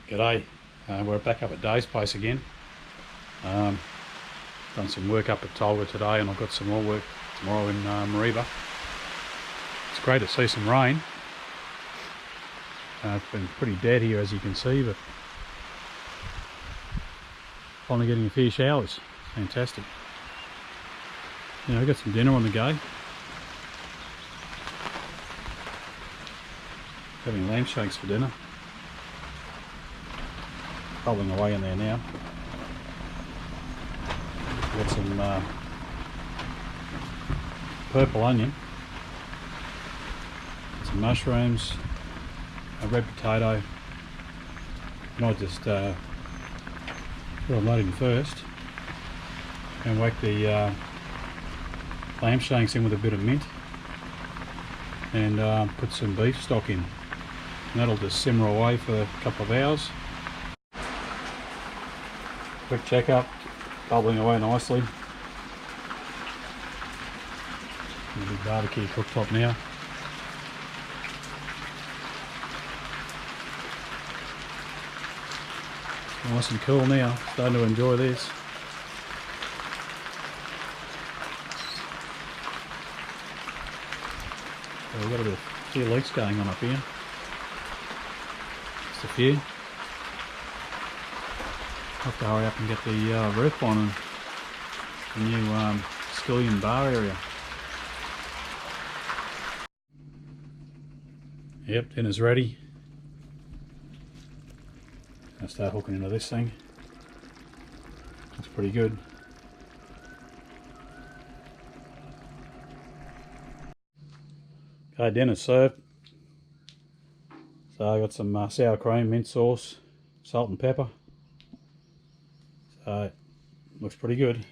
G'day, we're back up at Dave's place again. Done some work up at Tolga today, and I've got some more work tomorrow in Mariba. It's great to see some rain. It's been pretty dead here, as you can see, but finally getting a few showers. It's fantastic. I've got some dinner on the go. Having lamb shanks for dinner. Bubbling away in there now. Got some purple onion, some mushrooms, a red potato. And I just put on that in first and whack the lamb shanks in with a bit of mint, and put some beef stock in, and that'll just simmer away for a couple of hours. Quick checkup, bubbling away nicely. The big barbecue cooktop now. Nice and cool now, starting to enjoy this. So we've got a few leaks going on up here. Just a few. Have to hurry up and get the roof on and the new skillion bar area. Yep, dinner's ready. I'll start hooking into this thing. Looks pretty good. Okay, dinner's served. So I got some sour cream, mint sauce, salt and pepper. Looks pretty good.